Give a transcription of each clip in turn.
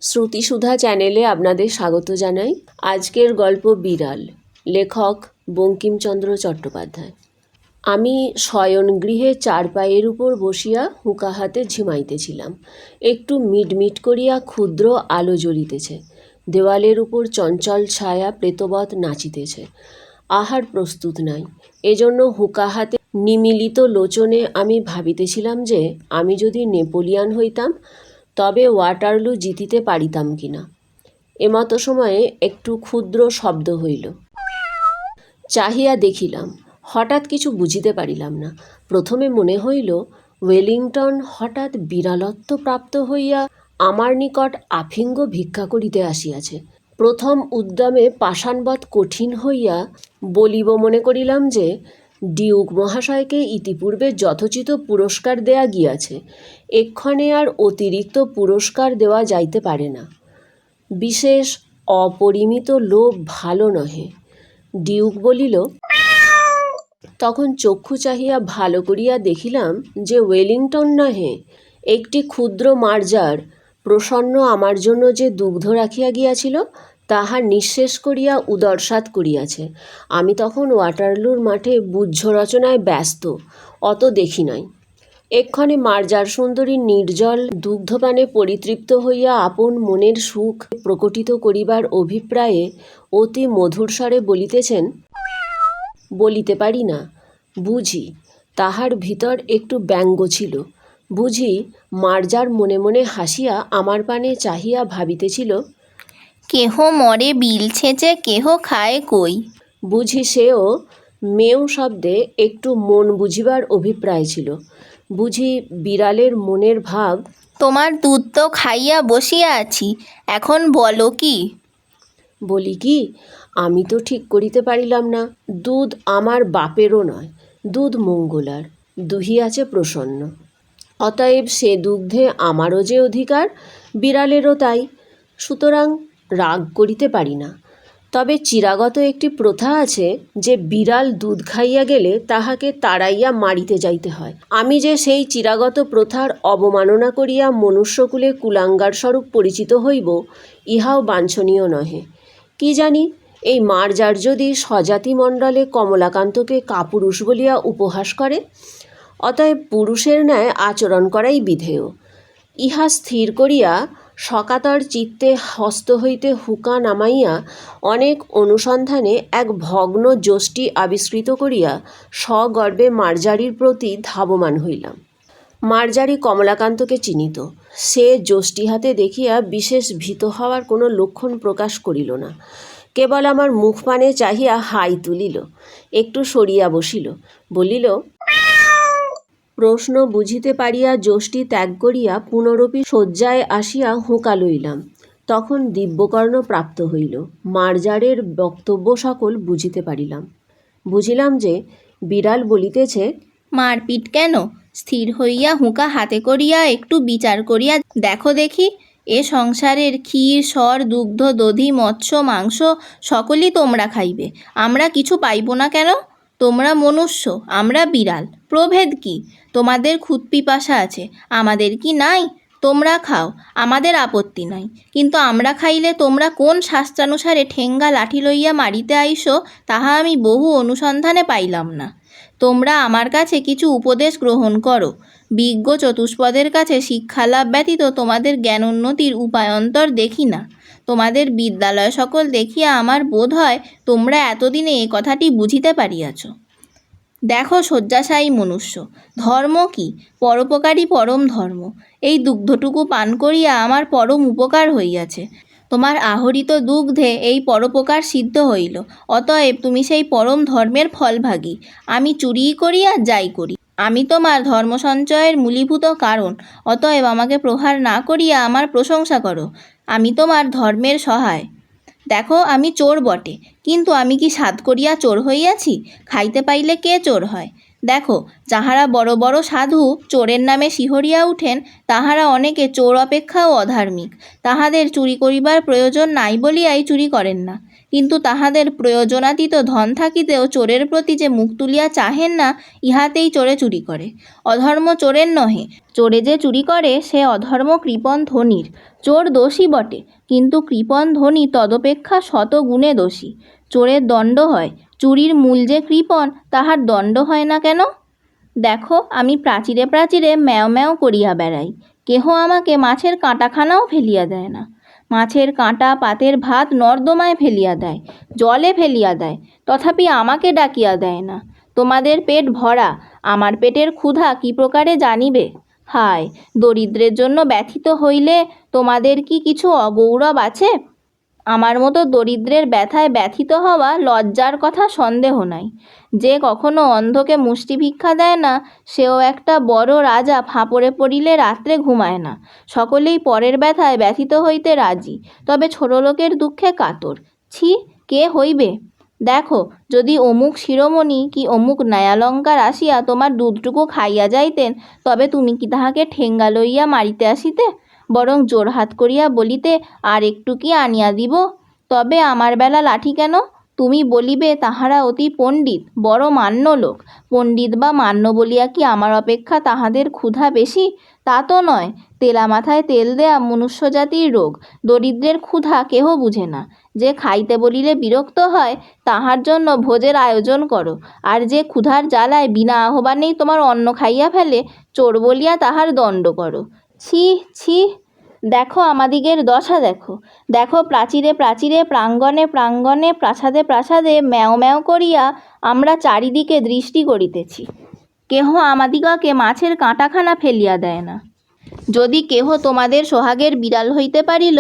শ্রুতিসুধা চ্যানেলে আপনাদের স্বাগত জানাই। আজকের গল্প বিড়াল, লেখক বঙ্কিমচন্দ্র চট্টোপাধ্যায়। আমি শয়নগৃহে চারপায়ের উপর বসিয়া হুঁকা হাতে ঝিমাইতেছিলাম। একটু মিটমিট করিয়া ক্ষুদ্র আলো জ্বলিতেছে, দেওয়ালের উপর চঞ্চল ছায়া প্রেতবৎ নাচিতেছে। আহার প্রস্তুত নাই, এজন্য হুঁকা হাতে নিমিলিত লোচনে আমি ভাবিতেছিলাম যে আমি যদি নেপোলিয়ান হইতাম তবে ওয়াটারলু জিতিতে পারিতাম কিনা। এমতো সময়ে একটু ক্ষুদ্র শব্দ হইল। চাহিয়া দেখিলাম, হঠাৎ কিছু বুঝিতে পারিলাম না। প্রথমে মনে হইল ওয়েলিংটন হঠাৎ বিড়ালত্ব প্রাপ্ত হইয়া আমার নিকট আফিঙ্গ ভিক্ষা করিতে আসিয়াছে। প্রথম উদ্যমে পাষাণবৎ কঠিন হইয়া বলিব মনে করিলাম যে ডিউক মহাশয়কে ইতিপূর্বে যথোচিত পুরস্কার দেয়া গিয়াছে, এক্ষণে আর অতিরিক্ত পুরস্কার দেওয়া যাইতে পারে না। বিশেষ অপরিমিত লোভ ভালো নহে। ডিউক বলিল। তখন চক্ষু চাহিয়া ভালো করিয়া দেখিলাম যে ওয়েলিংটন নহে, একটি ক্ষুদ্র মার্জার প্রসন্ন আমার জন্য যে দুগ্ধ রাখিয়া গিয়াছিল তাহা নিঃশেষ করিয়া উদরসাৎ করিয়াছে। আমি তখন ওয়াটারলুর মাঠে বুঝ্য রচনায় ব্যস্ত, অত দেখি নাই। এক্ষণে মার্জার সুন্দরী নির্জল দুগ্ধপানে পরিতৃপ্ত হইয়া আপন মনের সুখ প্রকটিত করিবার অভিপ্রায়ে অতি মধুর স্বরে বলিতেছেন। বলিতে পারি না, বুঝি তাহার ভিতর একটু ব্যঙ্গ ছিল। বুঝি মার্জার মনে মনে হাসিয়া আমার পানে চাহিয়া ভাবিতেছিল, কেহ মরে বিল ছেঁচে কেহ খায় কই। বুঝি সেও মেও শব্দে একটু মন বুঝিবার অভিপ্রায় ছিল। বুঝি বিড়ালের মনের ভাব, তোমার দুধ তো খাইয়া বসিয়া আছি, এখন বলো কি। বলি কি, আমি তো ঠিক করিতে পারিলাম না। দুধ আমার বাপেরও নয়, দুধ মঙ্গলার, দুহিয়াছে প্রসন্ন। অতএব সে দুগ্ধে আমারও যে অধিকার, বিড়ালেরও তাই। সুতরাং রাগ করিতে পারি না। তবে চিরাগত একটি প্রথা আছে যে বিড়াল দুধ খাইয়া গেলে তাহাকে তাড়াইয়া মারিতে যাইতে হয়। আমি যে সেই চিরাগত প্রথার অবমাননা করিয়া মনুষ্যকুলে কুলাঙ্গার স্বরূপ পরিচিত হইব, ইহাও বাঞ্ছনীয় নহে। কি জানি, এই মার্জার যদি স্বজাতিমণ্ডলে কমলাকান্তকে কাপুরুষ বলিয়া উপহাস করে, অতএব পুরুষের ন্যায় আচরণ করাই বিধেয়। ইহা স্থির করিয়া সকাতর চিত্তে হস্ত হইতে হুঁকা নামাইয়া অনেক অনুসন্ধানে এক ভগ্ন যষ্টি আবিষ্কৃত করিয়া সগর্বে মার্জারির প্রতি ধাবমান হইলাম। মার্জারি কমলাকান্তকে চিনিত। সে যষ্টি হাতে দেখিয়া বিশেষ ভীত হওয়ার কোনো লক্ষণ প্রকাশ করিল না, কেবল আমার মুখপানে চাহিয়া হাই তুলিল, একটু সরিয়া বসিল, বলিল। প্রশ্ন বুঝিতে পারিয়া যষ্টি ত্যাগ করিয়া পুনরপি শয্যায় আসিয়া হুঁকা লইলাম। তখন দিব্যকর্ণ প্রাপ্ত হইল। মার্জারের বক্তব্য সকল বুঝিতে পারিলাম। বুঝিলাম যে বিড়াল বলিতেছে, মারপিট কেন, স্থির হইয়া হুঁকা হাতে করিয়া একটু বিচার করিয়া দেখো দেখি, এ সংসারের ক্ষীর স্বর দুগ্ধ দধি মৎস্য মাংস সকলই তোমরা খাইবে, আমরা কিছু পাইব না কেন? তোমরা মনুষ্য, আমরা বিড়াল, প্রভেদ কি? তোমাদের ক্ষুৎপিপাসা আছে, আমাদের কি নাই? তোমরা খাও, আমাদের আপত্তি নাই, কিন্তু আমরা খাইলে তোমরা কোন শাস্ত্রানুসারে ঠেঙ্গা লাঠি লইয়া মারিতে আইসো তাহা আমি বহু অনুসন্ধানে পাইলাম না। তোমরা আমার কাছে কিছু উপদেশ গ্রহণ করো। বিজ্ঞ চতুষ্পদের কাছে শিক্ষালাভ ব্যতীত তোমাদের জ্ঞানোন্নতির উপায়ন্তর দেখি না। তোমাদের বিদ্যালয় সকল দেখিয়া আমার বোধ হয় তোমরা এতদিনে এ কথাটি বুঝিতে পারিয়াছ। দেখো শয্যাশায়ী মনুষ্য, ধর্ম কি? পরোপকারী পরম ধর্ম। এই দুগ্ধটুকু পান করিয়া আমার পরম উপকার হইয়াছে। তোমার আহরিত দুগ্ধে এই পরোপকার সিদ্ধ হইল, অতএব তুমি সেই পরম ধর্মের ফলভাগী। আমি চুরিই করি আর যাই করি, আমি তোমার ধর্ম সঞ্চয়ের মূলীভূত কারণ, অতএব আমাকে প্রহার না করিয়া আমার প্রশংসা করো। আমি তোমার ধর্মের সহায়। দেখো, আমি চোর বটে, কিন্তু আমি কি সাধ করিয়া চোর হইয়াছি? খাইতে পাইলে কে চোর হয়? দেখো, যাহারা বড় বড় সাধু চোরের নামে শিহরিয়া উঠেন, তাহারা অনেকে চোর অপেক্ষাও অধার্মিক। তাহাদের চুরি করিবার প্রয়োজন নাই বলিয়াই চুরি করেন না। কিন্তু তাহাদের প্রয়োজনাতীত ধন থাকিতেও চোরের প্রতি যে মুখ তুলিয়া চাহেন না, ইহাতেই চোরে চুরি করে। অধর্ম চোরের নহে, চোরে যে চুরি করে সে অধর্ম কৃপণ ধনীর। চোর দোষী বটে, কিন্তু কৃপণ ধনী তদপেক্ষা শত গুণে দোষী। চোরের দণ্ড হয়, চুরির মূল যে কৃপণ, তাহার দণ্ড হয় না কেন? দেখো, আমি প্রাচীরে প্রাচীরে ম্যাও ম্যাও করিয়া বেড়াই, কেহ আমাকে মাছের কাঁটাখানাও ফেলিয়া দেয় না। মাছের কাঁটা পাতের ভাত নর্দমায় ফেলিয়া দেয়, জলে ফেলিয়া দেয়, তথাপি আমাকে ডাকিয়া দেয় না। তোমাদের পেট ভরা, আমার পেটের ক্ষুধা কি প্রকারে জানিবে? হায়, দরিদ্রের জন্য ব্যথিত হইলে তোমাদের কি কিছু অগৌরব আছে? আমার মতো দরিদ্রের ব্যথায় ব্যথিত হওয়া লজ্জার কথা সন্দেহ নাই। যে কখনো অন্ধকে মুষ্টি ভিক্ষা দেয় না, সেও একটা বড় রাজা ফাঁপড়ে পড়িলে রাত্রে ঘুমায় না। সকলেই পরের ব্যথায় ব্যথিত হইতে রাজি, তবে ছোটলোকের দুঃখে কাতর। ছি, কে হইবে? দেখো, যদি অমুক শিরোমণি কি অমুক ন্যায়ালঙ্কার আসিয়া তোমার দুধটুকু খাইয়া যাইতেন, তবে তুমি কি তাহাকে ঠেঙ্গা লইয়া মারিতে আসিতে? বরং জোড়হাত করিয়া বলিতে, আর একটু কি আনিয়া দিব? তবে আমার বেলা লাঠি কেন? তুমি বলিবে তাহারা অতি পণ্ডিত, বড় মান্য লোক। পণ্ডিত বা মান্য বলিয়া কি আমার অপেক্ষা তাহাদের ক্ষুধা বেশি? তা তো নয়। তেলা মাথায় তেল দেয়া মনুষ্যজাতির রোগ। দরিদ্রের ক্ষুধা কেহ বুঝে না। যে খাইতে বলিলে বিরক্ত হয়, তাহার জন্য ভোজের আয়োজন করো। আর যে ক্ষুধার জ্বালায় বিনা আহ্বানেই তোমার অন্ন খাইয়া ফেলে, চোর বলিয়া তাহার দণ্ড করো। ছি ছি, দেখো আমাদিগের দশা দেখো। দেখো, প্রাচীরে প্রাচীরে, প্রাঙ্গণে প্রাঙ্গণে, প্রাসাদে প্রাসাদে ম্যাও ম্যাও করিয়া আমরা চারিদিকে দৃষ্টি করিতেছি, কেহ আমাদিগকে মাছের কাঁটাখানা ফেলিয়া দেয় না। যদি কেহ তোমাদের সোহাগের বিড়াল হইতে পারিল,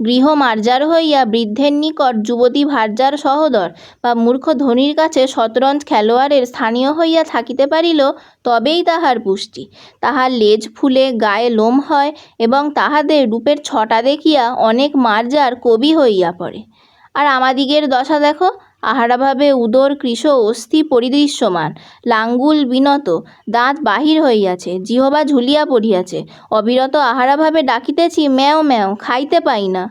গৃহ মার্জার হইয়া বৃদ্ধের নিকট যুবতী ভার্যার সহোদর, বা মূর্খ ধনীর কাছে শতরঞ্জ খেলোয়াড়ের স্থানীয় হইয়া থাকিতে পারিল, তবেই তাহার পুষ্টি। তাহার লেজ ফুলে গায়ে লোম হয়, এবং তাহাদের রূপের ছটা দেখিয়া অনেক মার্জার কবি হইয়া পড়ে। আর আমাদিগের দশা দেখো, আহারাভাবে উদর কৃশ অস্থি পরিদৃশ্যমান, লাঙ্গুল বিনত, দাঁত বাহির হইয়াছে, জিহবা ঝুলিয়া পড়িয়াছে, অবিরত আহারাভাবে ডাকিতেছি ম্যাও ম্যাও, খাইতে পাই না।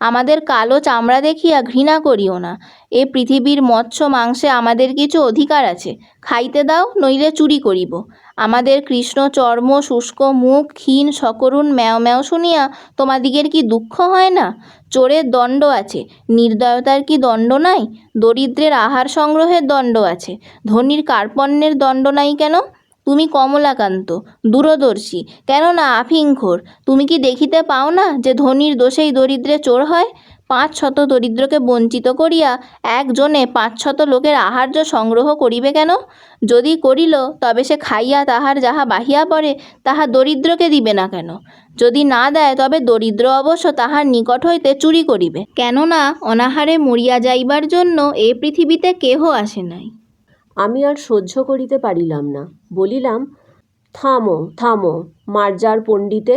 আমাদের কালো চামড়া দেখিয়া ঘৃণা করিও না। এ পৃথিবীর মৎস্য মাংসে আমাদের কিছু অধিকার আছে, খাইতে দাও, নইলে চুরি করিব। আমাদের কৃষ্ণ চর্ম, শুষ্ক মুখ, ক্ষীণ সকরুণ ম্যাও ম্যাও শুনিয়া তোমাদিগের কি দুঃখ হয় না? চোরের দণ্ড আছে, নির্দয়তার কি দণ্ড নাই? দরিদ্রের আহার সংগ্রহের দণ্ড আছে, ধনীর কার্পণ্যের দণ্ড নাই কেন? তুমি কমলাকান্ত, দূরদর্শী, কেননা আফিংখোর, তুমি কি দেখিতে পাও না যে ধনীর দোষেই দরিদ্রে চোর হয়? 500 দরিদ্রকে বঞ্চিত করিয়া একজনে 500 লোকের আহার্য সংগ্রহ করিবে কেন? যদি করিল, তবে সে খাইয়া তাহার যাহা বাহিয়া পড়ে, তাহা দরিদ্রকে দিবে না কেন? যদি না দেয়, তবে দরিদ্র অবশ্য তাহার নিকট হইতে চুরি করিবে, কেননা অনাহারে মরিয়া যাইবার জন্য এ পৃথিবীতে কেহ আসে নাই। আমি আর সহ্য করিতে পারিলাম না, বলিলাম, থামো থামো মার্জার পণ্ডিতে,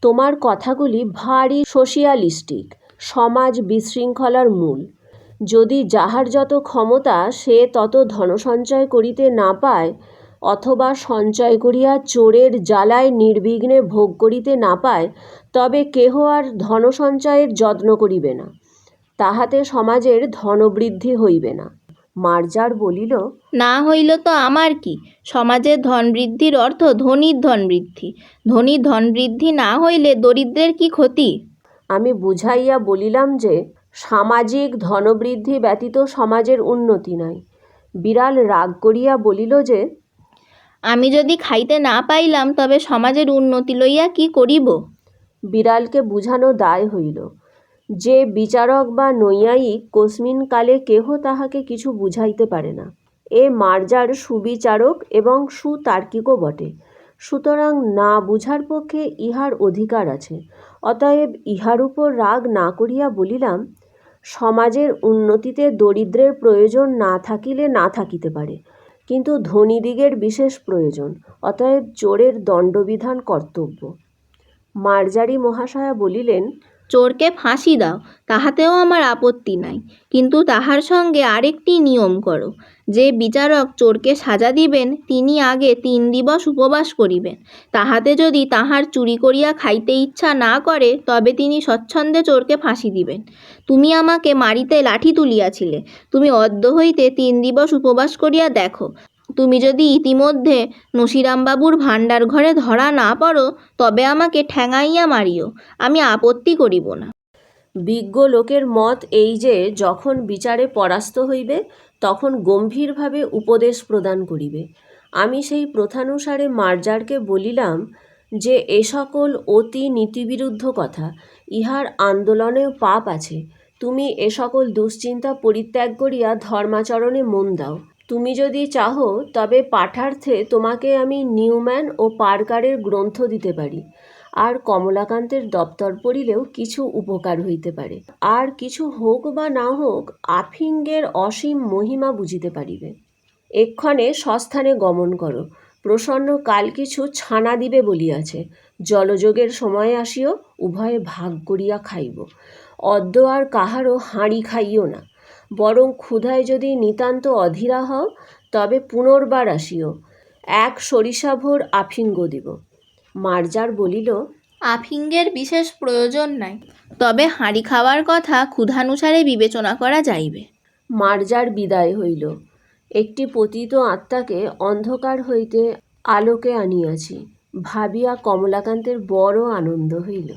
তোমার কথাগুলি ভারী সোশিয়ালিস্টিক, সমাজ বিশৃঙ্খলার মূল। যদি যাহার যত ক্ষমতা সে তত ধনসঞ্চয় করিতে না পায়, অথবা সঞ্চয় করিয়া চোরের জ্বালায় নির্বিঘ্নে ভোগ করিতে না পায়, তবে কেহ আর ধনসঞ্চয়ের যত্ন করিবে না, তাহাতে সমাজের ধনবৃদ্ধি হইবে না। মার্জার বলিল, না হইল তো আমার কি? সমাজের ধন বৃদ্ধির অর্থ ধনীর ধন বৃদ্ধি। ধনীর ধন বৃদ্ধি না হইলে দরিদ্রের কি ক্ষতি? আমি বুঝাইয়া বলিলাম যে সামাজিক ধনবৃদ্ধি ব্যতীত সমাজের উন্নতি নাই। বিড়াল রাগ করিয়া বলিল যে, আমি যদি খাইতে না পাইলাম, তবে সমাজের উন্নতি লইয়া কি করিব? বিড়ালকে বুঝানো দায় হইল। যে বিচারক বা নৈয়ায়িক কোস্মিন কালে কেহ তাহাকে কিছু বুঝাইতে পারে না। এ মার্জার সুবিচারক এবং সুতার্কিকও বটে, সুতরাং না বুঝার পক্ষে ইহার অধিকার আছে। অতএব ইহার উপর রাগ না করিয়া বলিলাম, সমাজের উন্নতিতে দরিদ্রের প্রয়োজন না থাকিলে না থাকিতে পারে, কিন্তু ধনীদিগের বিশেষ প্রয়োজন, অতএব চোরের দণ্ডবিধান কর্তব্য। মার্জারি মহাশয়া বলিলেন, চোরকে ফাঁসি দাও, তাহাতেও আমার আপত্তি নাই, কিন্তু তাহার সঙ্গে আরেকটি নিয়ম করো, যে বিচারক চোরকে সাজা দিবেন তিনি আগে 3 দিবস উপবাস করিবেন। তাহাতে যদি তাহার চুরি করিয়া খাইতে ইচ্ছা না করে তবে তিনি স্বচ্ছন্দে চোরকে ফাঁসি দিবেন। তুমি আমাকে মারিতে লাঠি তুলিয়াছিলে, তুমি অদ্য হইতে 3 দিবস উপবাস করিয়া দেখো। তুমি যদি ইতিমধ্যে নসিরামবাবুর ভাণ্ডার ঘরে ধরা না পড়ো তবে আমাকে ঠ্যাঙাইয়া মারিও, আমি আপত্তি করিব না। বিজ্ঞ লোকের মত এই যে যখন বিচারে পরাস্ত হইবে তখন গম্ভীরভাবে উপদেশ প্রদান করিবে। আমি সেই প্রথানুসারে মার্জারকে বলিলাম যে এ সকল অতি নীতিবিরুদ্ধ কথা, ইহার আন্দোলনেও পাপ আছে। তুমি এ সকল দুশ্চিন্তা পরিত্যাগ করিয়া ধর্মাচরণে মন দাও। তুমি যদি চাহো তবে পাঠার্থে তোমাকে আমি নিউম্যান ও পার্কারের গ্রন্থ দিতে পারি, আর কমলাকান্তের দপ্তর পড়িলেও কিছু উপকার হইতে পারে। আর কিছু হোক বা না হোক আফিঙ্গের অসীম মহিমা বুঝিতে পারিবে। এক্ষণে স্বস্থানে গমন করো। প্রসন্ন কাল কিছু ছানা দিবে বলিয়াছে। জলযোগের সময় আসিও, উভয়ে ভাগ করিয়া খাইব। অদ্য আর কাহারও হাঁড়ি খাইও না, বরং ক্ষুধায় যদি নিতান্ত অধীরা হও তবে পুনর্বার আসিও, 1 সরিষা ভোর আফিঙ্গ দিব। মার্জার বলিল, আফিঙ্গের বিশেষ প্রয়োজন নাই, তবে হাঁড়ি খাওয়ার কথা ক্ষুধানুসারে বিবেচনা করা যাইবে। মার্জার বিদায় হইল। একটি পতিত আত্মাকে অন্ধকার হইতে আলোকে আনিয়াছি ভাবিয়া কমলাকান্তের বড় আনন্দ হইল।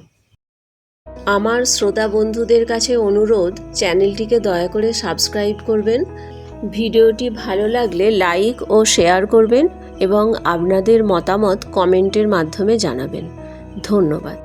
আমার শ্রোতা বন্ধুদের কাছে অনুরোধ, চ্যানেলটিকে দয়া করে সাবস্ক্রাইব করবেন, ভিডিওটি ভালো লাগলে লাইক ও শেয়ার করবেন এবং আপনাদের মতামত কমেন্টের মাধ্যমে জানাবেন। ধন্যবাদ।